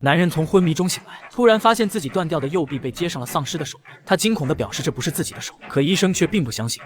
男人从昏迷中醒来，突然发现自己断掉的右臂被接上了丧尸的手臂，他惊恐地表示这不是自己的手，可医生却并不相信。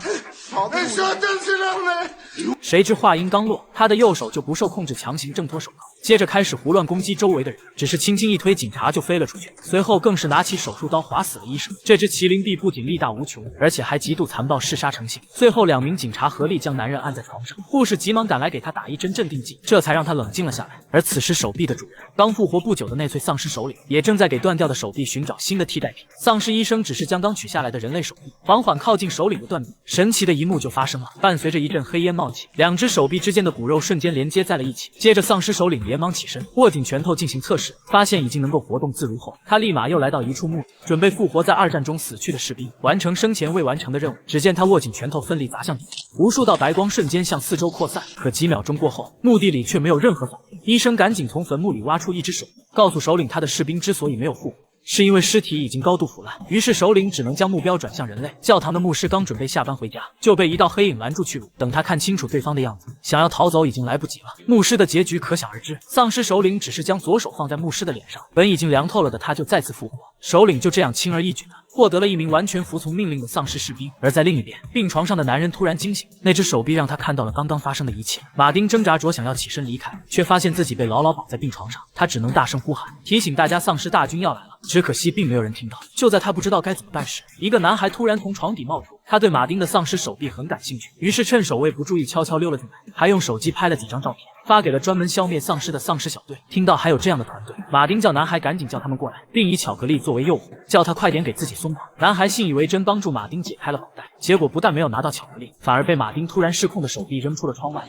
谁知话音刚落，他的右手就不受控制强行挣脱手铐，接着开始胡乱攻击周围的人，只是轻轻一推，警察就飞了出去，随后更是拿起手术刀划死了医生。这只麒麟臂不仅力大无穷，而且还极度残暴，嗜杀成性。最后2名警察合力将男人按在床上，护士急忙赶来给他打一针镇定剂，这才让他冷静了下来。而此时手臂的主人刚复活不久的内粹丧尸首领也正在给断掉的手臂寻找新的替代品。丧尸医生只是将刚取下来的人类手臂缓缓靠近首领的断臂，神奇的一幕就发生了，伴随着一阵黑烟冒起，2只手臂之间的骨肉瞬间连接在了一起。接着丧尸首领连忙起身，握紧拳头进行测试，发现已经能够活动自如后，他立马又来到一处墓地，准备复活在2战中死去的士兵，完成生前未完成的任务。只见他握紧拳头奋力砸向地面，无数道白光瞬间向四周扩散，可几秒钟过后，墓地里却没有任何反应。医生赶紧从坟墓里挖出一只手臂，告诉首领他的士兵之所以没有复活，是因为尸体已经高度腐烂。于是首领只能将目标转向人类。教堂的牧师刚准备下班回家，就被一道黑影拦住去路。等他看清楚对方的样子，想要逃走已经来不及了。牧师的结局可想而知，丧尸首领只是将左手放在牧师的脸上，本已经凉透了的他就再次复活。首领就这样轻而易举的获得了一名完全服从命令的丧尸士兵。而在另一边，病床上的男人突然惊醒，那只手臂让他看到了刚刚发生的一切。马丁挣扎着想要起身离开，却发现自己被牢牢绑在病床上，他只能大声呼喊，提醒大家丧尸大军要来了。只可惜并没有人听到。就在他不知道该怎么办时，一个男孩突然从床底冒出，他对马丁的丧尸手臂很感兴趣，于是趁守卫不注意悄悄溜了进来，还用手机拍了几张照片，发给了专门消灭丧尸的丧尸小队。听到还有这样的团队，马丁叫男孩赶紧叫他们过来，并以巧克力作为诱惑，叫他快点给自己松绑。男孩信以为真，帮助马丁解开了绑带，结果不但没有拿到巧克力，反而被马丁突然失控的手臂扔出了窗外。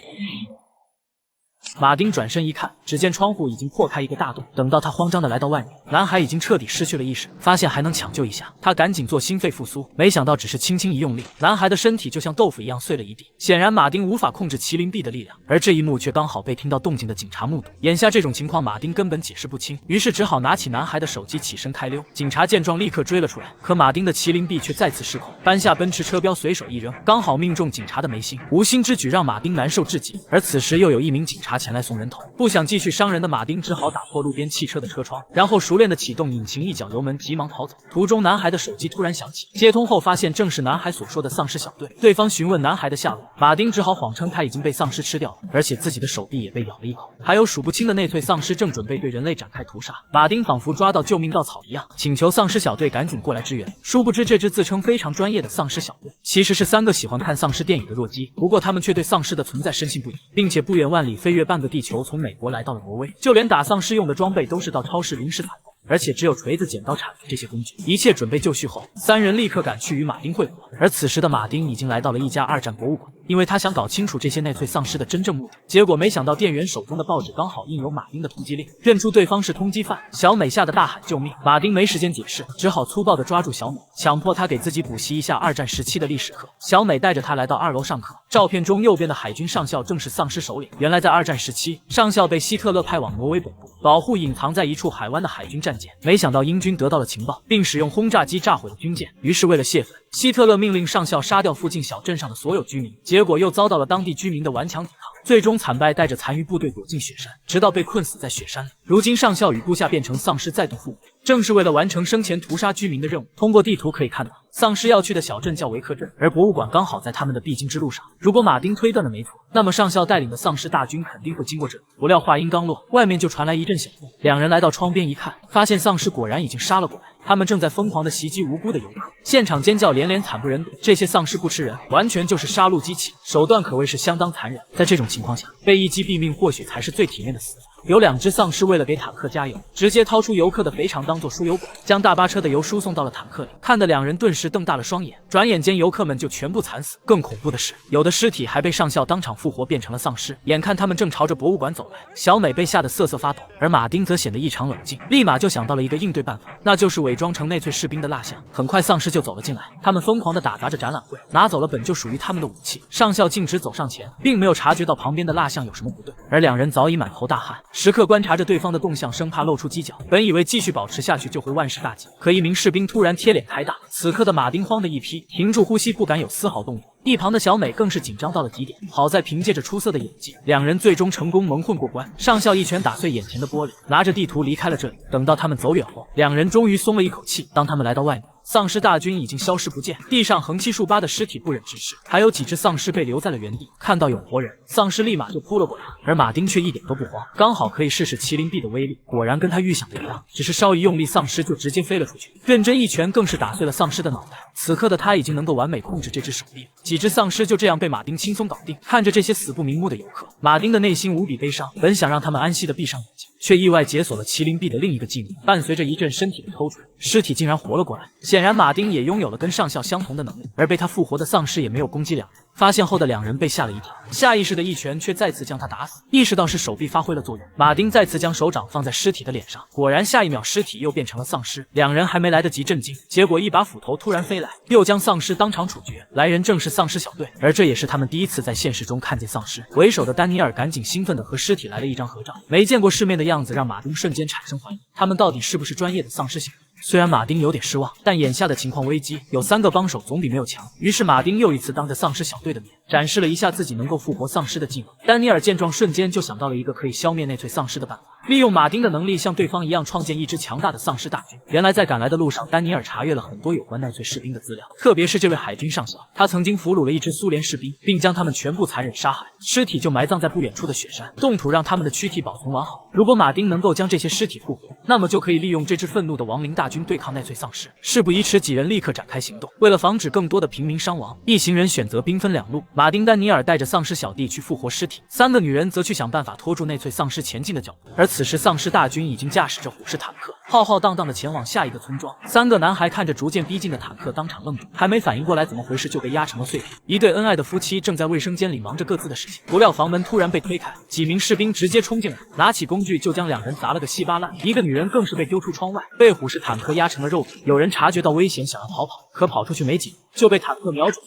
马丁转身一看，只见窗户已经破开一个大洞。等到他慌张地来到外面，男孩已经彻底失去了意识，发现还能抢救一下，他赶紧做心肺复苏，没想到只是轻轻一用力，男孩的身体就像豆腐一样碎了一地。显然马丁无法控制麒麟臂的力量，而这一幕却刚好被听到动静的警察目睹。眼下这种情况，马丁根本解释不清，于是只好拿起男孩的手机起身开溜。警察见状立刻追了出来，可马丁的麒麟臂却再次失控，搬下奔驰车标随手一扔，刚好命中警察的眉心。无心之举让马丁难受至极，而此时又有一名警察前来送人头，不想继续伤人的马丁只好打破路边汽车的车窗，然后熟练的启动引擎，一脚油门，急忙逃走。途中男孩的手机突然响起，接通后发现正是男孩所说的丧尸小队。对方询问男孩的下落，马丁只好谎称他已经被丧尸吃掉了，而且自己的手臂也被咬了一口。还有数不清的内粹丧尸正准备对人类展开屠杀，马丁仿佛抓到救命稻草一样，请求丧尸小队赶紧过来支援。殊不知这支自称非常专业的丧尸小队，其实是3个喜欢看丧尸电影的弱鸡，不过他们却对丧尸的存在深信不疑，并且不远万里飞越半个地球，从美国来到了挪威，就连打丧尸用的装备都是到超市临时采购，而且只有锤子、剪刀、铲子这些工具。一切准备就绪后，3人立刻赶去与马丁会合。而此时的马丁已经来到了一家2战博物馆，因为他想搞清楚这些内粹丧尸的真正目的。结果没想到店员手中的报纸刚好印有马丁的通缉令，认出对方是通缉犯。小美吓得大喊救命，马丁没时间解释，只好粗暴地抓住小美，强迫她给自己补习一下2战时期的历史课。小美带着他来到2楼上课，照片中右边的海军上校正是丧尸首领。原来在2战时期，上校被希特勒派往挪威北部，保护隐藏在一处海湾的海军战舰。没想到英军得到了情报，并使用轰炸机炸毁了军舰。于是为了泄愤，希特勒命令上校杀掉附近小镇上的所有居民，结果又遭到了当地居民的顽强抵抗，最终惨败，带着残余部队躲进雪山，直到被困死在雪山里。如今上校与部下变成丧尸，再度复活，正是为了完成生前屠杀居民的任务。通过地图可以看到，丧尸要去的小镇叫维克镇，而博物馆刚好在他们的必经之路上。如果马丁推断的没错，那么上校带领的丧尸大军肯定会经过这里。不料话音刚落，外面就传来一阵响动。2人来到窗边一看，发现丧尸果然已经杀了过来，他们正在疯狂地袭击无辜的游客，现场尖叫连连，惨不忍睹。这些丧尸不吃人，完全就是杀戮机器，手段可谓是相当残忍。在这种情况下，被一击毙命或许才是最体面的死法。有2只丧尸为了给坦克加油，直接掏出游客的肥肠当做输油管，将大巴车的油输送到了坦克里，看得2人顿时瞪大了双眼。转眼间游客们就全部惨死，更恐怖的是，有的尸体还被上校当场复活变成了丧尸。眼看他们正朝着博物馆走来，小美被吓得瑟瑟发抖，而马丁则显得异常冷静，立马就想到了一个应对办法，那就是伪装成内粹士兵的蜡像。很快丧尸就走了进来，他们疯狂地打砸着展览柜，拿走了本就属于他们的武器。上校径直走上前，并没有察觉到旁边的蜡像有什么不对，而2人早已满头大汗，时刻观察着对方的动向，生怕露出犄角。本以为继续保持下去就会万事大吉，可一名士兵突然贴脸开大，此刻的马丁慌得一批，停住呼吸，不敢有丝毫动作。一旁的小美更是紧张到了极点，好在凭借着出色的演技，两人最终成功蒙混过关。上校一拳打碎眼前的玻璃，拿着地图离开了这里。等到他们走远后，两人终于松了一口气。当他们来到外面，丧尸大军已经消失不见，地上横七竖八的尸体不忍直视，还有几只丧尸被留在了原地。看到有活人，丧尸立马就扑了过来，而马丁却一点都不慌，刚好可以试试麒麟臂的威力。果然跟他预想的一样，只是稍一用力，丧尸就直接飞了出去。认真一拳更是打碎了丧尸的脑袋。此刻的他已经能够完美控制这只手臂，几只丧尸就这样被马丁轻松搞定。看着这些死不瞑目的游客，马丁的内心无比悲伤，本想让他们安息的闭上眼睛，却意外解锁了麒麟臂的另一个技能。伴随着一阵身体的抽搐，尸体竟然活了过来。显然马丁也拥有了跟上校相同的能力，而被他复活的丧尸也没有攻击两人。发现后的两人被吓了一跳，下意识的一拳却再次将他打死。意识到是手臂发挥了作用，马丁再次将手掌放在尸体的脸上，果然下一秒尸体又变成了丧尸。两人还没来得及震惊，结果一把斧头突然飞来，又将丧尸当场处决。来人正是丧尸小队，而这也是他们第一次在现实中看见丧尸。为首的丹尼尔赶紧兴奋地和尸体来了一张合照，没见过世面的样子让马丁瞬间产生怀疑，他们到底是不是专业的丧尸小队？虽然马丁有点失望，但眼下的情况危机，有3个帮手总比没有强。于是马丁又一次当着丧尸小队的面，展示了一下自己能够复活丧尸的技能。丹尼尔见状，瞬间就想到了一个可以消灭内粹丧尸的办法，利用马丁的能力像对方一样创建一支强大的丧尸大军。原来在赶来的路上，丹尼尔查阅了很多有关纳粹士兵的资料，特别是这位海军上校，他曾经俘虏了一支苏联士兵，并将他们全部残忍杀害，尸体就埋葬在不远处的雪山，冻土让他们的躯体保存完好。如果马丁能够将这些尸体复活，那么就可以利用这支愤怒的亡灵大军对抗纳粹丧尸。事不宜迟，几人立刻展开行动。为了防止更多的平民伤亡，一行人选择兵分两路，马丁、丹尼尔带着丧尸小弟去复活尸体，3个女人则去想办法拖住内粹丧尸前进的脚步。而此时丧尸大军已经驾驶着虎式坦克浩浩荡荡地前往下一个村庄。3个男孩看着逐渐逼近的坦克，当场愣住，还没反应过来怎么回事，就被压成了碎片。一对恩爱的夫妻正在卫生间里忙着各自的事情，不料房门突然被推开，几名士兵直接冲进来，拿起工具就将2人砸了个稀巴烂。一个女人更是被丢出窗外，被虎式坦克压成了肉饼。有人察觉到危险，想要逃跑，可跑出去没几步就被坦克瞄准。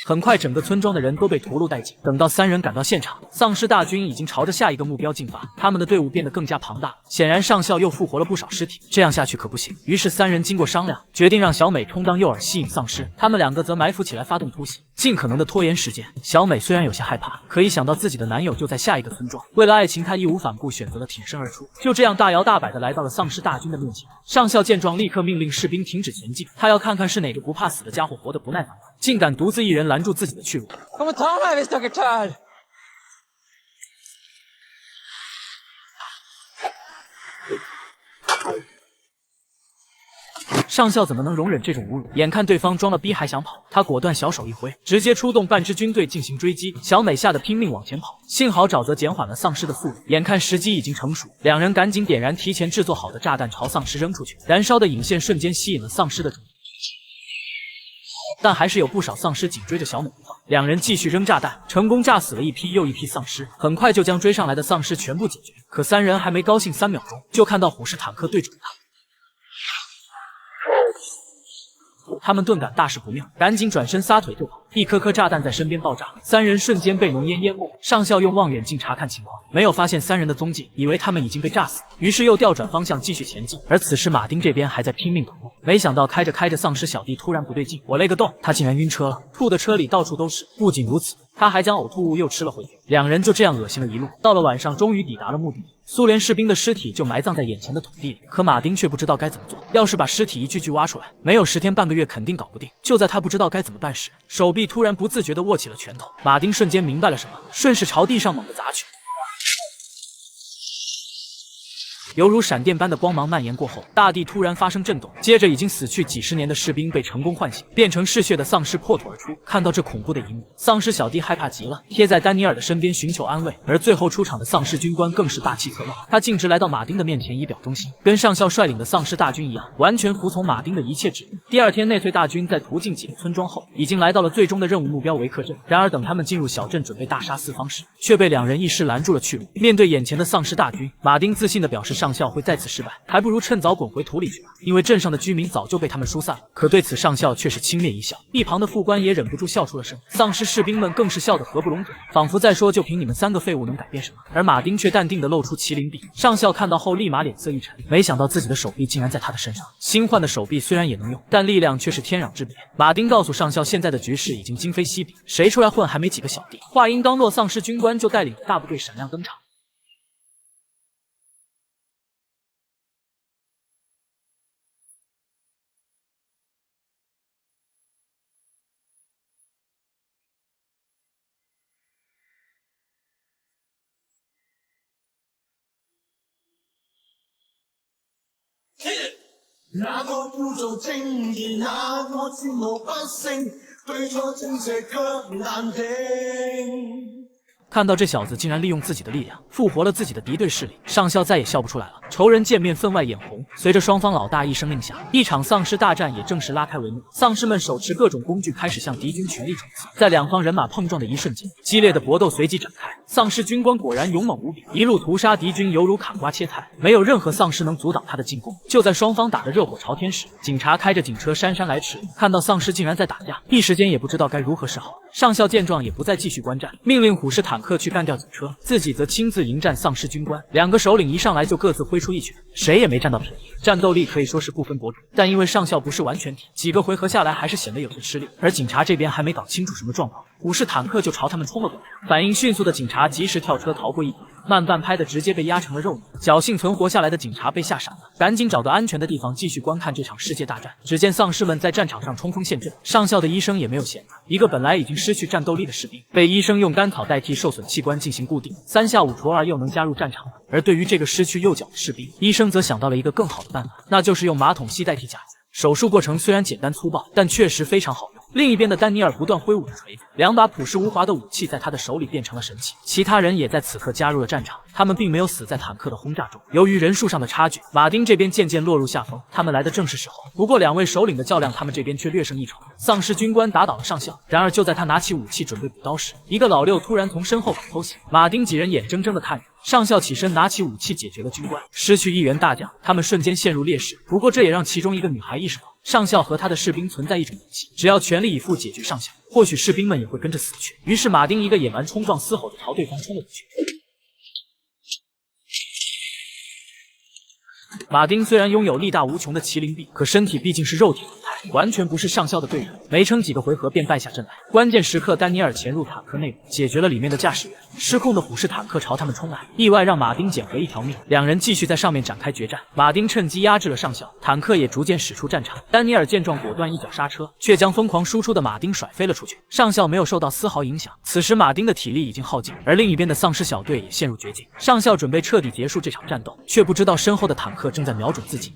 很快，整个村庄的人都被屠戮殆尽。等到3人赶到现场，丧尸大军已经朝着下一个目标进发，他们的队伍变得更加庞大。显然，上校又复活了不少尸体，这样下去可不行。于是3人经过商量，决定让小美充当诱饵，吸引丧尸，他们2个则埋伏起来发动突袭，尽可能的拖延时间。小美虽然有些害怕，可一想到自己的男友就在下一个村庄，为了爱情，她义无反顾，选择了挺身而出。就这样大摇大摆的来到了丧尸大军的面前。上校见状，立刻命令士兵停止前进，他要看看是哪个不怕死的家伙活得不耐烦了，竟敢独自一人拦住自己的去路。Kom ta mig hvis dere tør! 上校怎么能容忍这种侮辱？眼看对方装了逼还想跑，他果断小手一挥，直接出动半支军队进行追击。小美吓得拼命往前跑，幸好沼泽减缓了丧尸的速度。眼看时机已经成熟，2人赶紧点燃提前制作好的炸弹朝丧尸扔出去，燃烧的引线瞬间吸引了丧尸的注意。但还是有不少丧尸紧追着小美不放，2人继续扔炸弹，成功炸死了一批又一批丧尸，很快就将追上来的丧尸全部解决。可3人还没高兴3秒钟，就看到虎式坦克对准他。他们顿感大事不妙，赶紧转身撒腿就跑，一颗颗炸弹在身边爆炸，3人瞬间被浓烟淹没。上校用望远镜查看情况，没有发现3人的踪迹，以为他们已经被炸死，于是又调转方向继续前进。而此时马丁这边还在拼命跑路，没想到开着开着，丧尸小弟突然不对劲，我勒个洞，他竟然晕车了，吐的车里到处都是。不仅如此，他还将呕吐物又吃了回去。2人就这样恶心了一路，到了晚上终于抵达了目的地。苏联士兵的尸体就埋葬在眼前的土地里，可马丁却不知道该怎么做。要是把尸体一具具挖出来，没有10天半个月肯定搞不定。就在他不知道该怎么办时，手臂突然不自觉地握起了拳头。马丁瞬间明白了什么，顺势朝地上猛地砸去。犹如闪电般的光芒蔓延过后，大地突然发生震动，接着已经死去几10年的士兵被成功唤醒，变成嗜血的丧尸破土而出。看到这恐怖的一幕，丧尸小弟害怕极了，贴在丹尼尔的身边寻求安慰。而最后出场的丧尸军官更是大气特旺，他径直来到马丁的面前以表忠心，跟上校率领的丧尸大军一样，完全服从马丁的一切指令。第2天，内粹大军在途径几个村庄后，已经来到了最终的任务目标维克镇。然而等他们进入小镇准备大杀四方时，却被2人一时拦住了去路。面对眼前的丧尸大军，马丁自信地表示上校会再次失败，还不如趁早滚回土里去吧，因为镇上的居民早就被他们疏散了。可对此上校却是轻蔑一笑，一旁的副官也忍不住笑出了声，丧尸士兵们更是笑得合不拢嘴，仿佛在说就凭你们3个废物能改变什么。而马丁却淡定地露出麒麟臂，上校看到后立马脸色一沉，没想到自己的手臂竟然在他的身上。新换的手臂虽然也能用，但力量却是天壤之别。马丁告诉上校，现在的局势已经今非昔比，谁出来混还没几个小弟。话音刚落，丧尸军官就带领大部队闪亮登场。那個叫做正義，那個戰無不勝，對錯正邪卻難定。看到这小子竟然利用自己的力量复活了自己的敌对势力，上校再也笑不出来了。仇人见面分外眼红。随着双方老大一声令下，一场丧尸大战也正式拉开帷幕。丧尸们手持各种工具开始向敌军全力冲击。在两方人马碰撞的一瞬间，激烈的搏斗随即展开。丧尸军官果然勇猛无比，一路屠杀敌军犹如砍瓜切菜，没有任何丧尸能阻挡他的进攻。就在双方打得热火朝天时，警察开着警车姗姗来迟，看到丧尸竟然在打架，一时间也不知道该如何是好。上校见状也不再继续观战，命令虎式坦克去干掉警车，自己则亲自迎战丧尸军官。两个首领一上来就各自挥出一拳，谁也没占到便宜，战斗力可以说是不分伯仲。但因为上校不是完全体，几个回合下来还是显得有些吃力。而警察这边还没搞清楚什么状况，虎式坦克就朝他们冲了过来。反应迅速的警察及时跳车逃过一劫，慢半拍的直接被压成了肉泥。侥幸存活下来的警察被吓傻了，赶紧找个安全的地方继续观看这场世界大战。只见丧尸们在战场上冲锋陷阵，上校的医生也没有闲着，一个本来已经失去战斗力的士兵被医生用干草代替受损器官进行固定，3下5除2又能加入战场了。而对于这个失去右脚的士兵，医生则想到了一个更好的办法，那就是用马桶吸代替假肢。手术过程虽然简单粗暴，但确实非常好用。另一边的丹尼尔不断挥舞着锤子，2把朴实无华的武器在他的手里变成了神器。其他人也在此刻加入了战场，他们并没有死在坦克的轰炸中。由于人数上的差距，马丁这边渐渐落入下风，他们来的正是时候。不过2位首领的较量，他们这边却略胜一筹。丧尸军官打倒了上校，然而就在他拿起武器准备补刀时，一个老六突然从身后偷袭。马丁几人眼睁睁地看着上校起身拿起武器解决了军官，失去1员大将，他们瞬间陷入劣势。不过这也让其中一个女孩意识到，上校和他的士兵存在一种武器，只要全力以赴解决上校，或许士兵们也会跟着死去。于是马丁一个野蛮冲撞，嘶吼着朝对方冲了过去。马丁虽然拥有力大无穷的麒麟臂，可身体毕竟是肉体形态，完全不是上校的对手。没撑几个回合便败下阵来。关键时刻，丹尼尔潜入坦克内部，解决了里面的驾驶员。失控的虎式坦克朝他们冲来，意外让马丁捡回一条命。2人继续在上面展开决战，马丁趁机压制了上校，坦克也逐渐驶出战场。丹尼尔见状，果断一脚刹车，却将疯狂输出的马丁甩飞了出去。上校没有受到丝毫影响。此时马丁的体力已经耗尽，而另一边的丧尸小队也陷入绝境。上校准备彻底结束这场战斗，却不知道身后的坦克正在瞄准自己。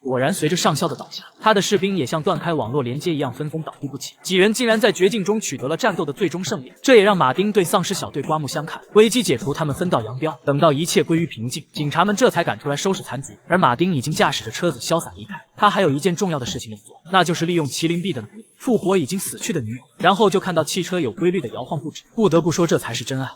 果然，随着上校的倒下，他的士兵也像断开网络连接一样纷纷倒地不起。几人竟然在绝境中取得了战斗的最终胜利，这也让马丁对丧尸小队刮目相看。危机解除，他们分道扬镳。等到一切归于平静，警察们这才赶出来收拾残局，而马丁已经驾驶着车子潇洒离开。他还有一件重要的事情要做，那就是利用麒麟臂的能力复活已经死去的女友，然后就看到汽车有规律的摇晃不止。不得不说，这才是真爱。